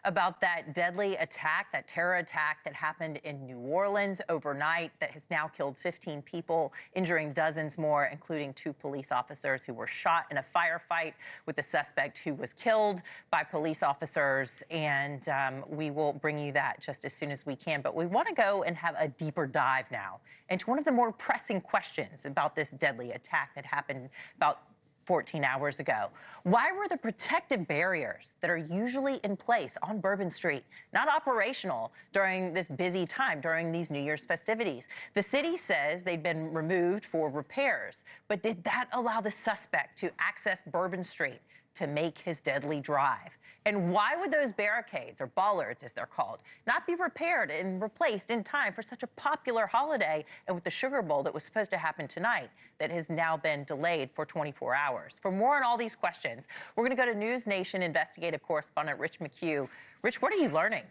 about that deadly attack, that terror attack that happened in New Orleans overnight that has now killed 15 people, injuring dozens more, including 2 police officers who were shot in a firefight with the suspect who was killed by police officers. And we will bring you that just as soon as we can. But we want to go and have a deeper dive now into one of the more pressing questions about this deadly attack that happened about 14 hours ago. Why were the protective barriers that are usually in place on Bourbon Street not operational during this busy time, during these New Year's festivities? The city says they'd been removed for repairs, but did that allow the suspect to access Bourbon Street to make his deadly drive? And why would those barricades, or bollards as they're called, not be repaired and replaced in time for such a popular holiday, and with the Sugar Bowl that was supposed to happen tonight that has now been delayed for 24 hours? For more on all these questions, we're going to go to NewsNation investigative correspondent Rich McHugh. Rich, what are you learning?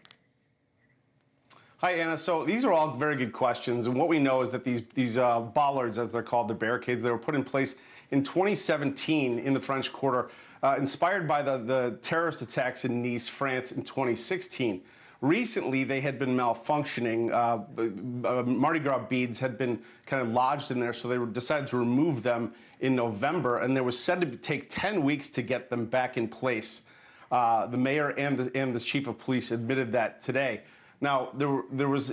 Hi, Anna. So these are all very good questions. And what we know is that these bollards, as they're called, the barricades, they were put in place in 2017 in the French Quarter, inspired by the terrorist attacks in Nice, France in 2016. Recently, they had been malfunctioning. Mardi Gras beads had been kind of lodged in there, so they decided to remove them in November, and there was said to take 10 weeks to get them back in place. The mayor and the chief of police admitted that today. Now, there's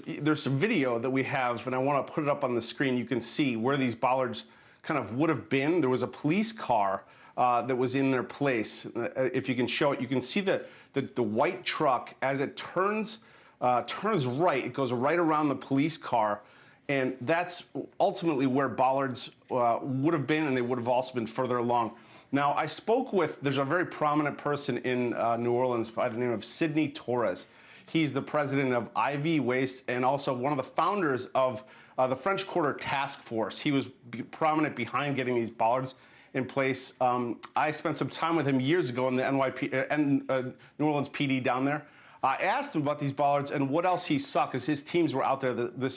a video that we have, and I want to put it up on the screen. You can see where these bollards kind of would have been. There was a police car that was in their place. If you can show it, you can see the white truck as it turns right. It goes right around the police car, and that's ultimately where bollards would have been, and they would have also been further along. Now, I spoke with, there's a very prominent person in New Orleans by the name of Sidney Torres. He's the president of IV Waste and also one of the founders of the French Quarter Task Force. He was prominent behind getting these bollards in place. I spent some time with him years ago in the New Orleans PD down there. I asked him about these bollards and what else he saw, because his teams were out there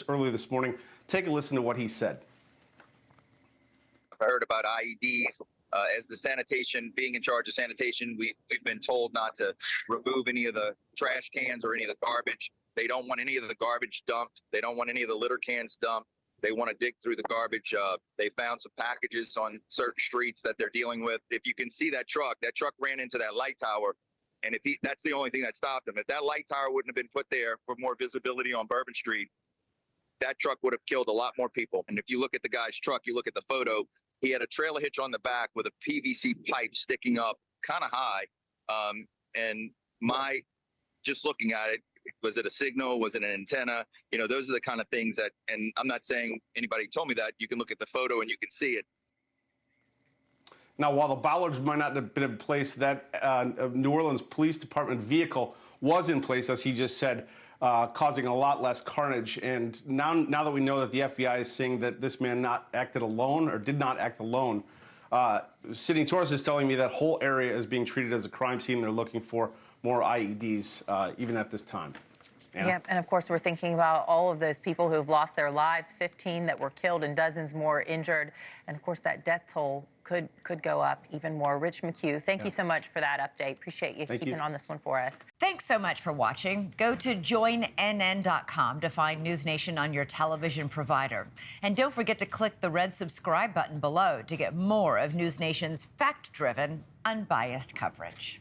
early this morning. Take a listen to what he said. I heard about IEDs. As the sanitation, being in charge of sanitation, we've been told not to remove any of the trash cans or any of the garbage. They don't want any of the garbage dumped. They don't want any of the litter cans dumped. They want to dig through the garbage. They found some packages on certain streets that they're dealing with. If you can see that truck ran into that light tower. And that's the only thing that stopped him. If that light tower wouldn't have been put there for more visibility on Bourbon Street, that truck would have killed a lot more people. And if you look at the guy's truck, you look at the photo, he had a trailer hitch on the back with a PVC pipe sticking up kind of high. And just looking at it, was it a signal? Was it an antenna? You know, those are the kind of things that, and I'm not saying anybody told me that. You can look at the photo and you can see it. Now, while the bollards might not have been in place, that New Orleans Police Department vehicle was in place, as he just said, causing a lot less carnage. And now that we know that the FBI is saying that this man not acted alone or did not act alone, Sidney Torres is telling me that whole area is being treated as a crime scene. They're looking for more IEDs even at this time. Anna? Yeah, and of course we're thinking about all of those people who have lost their lives, 15 that were killed and dozens more injured. And of course that death toll could go up even more. Rich McHugh, thank you so much for that update. Appreciate you keeping on this one for us. Thanks so much for watching. Go to joinnn.com to find NewsNation on your television provider. And don't forget to click the red subscribe button below to get more of NewsNation's fact-driven, unbiased coverage.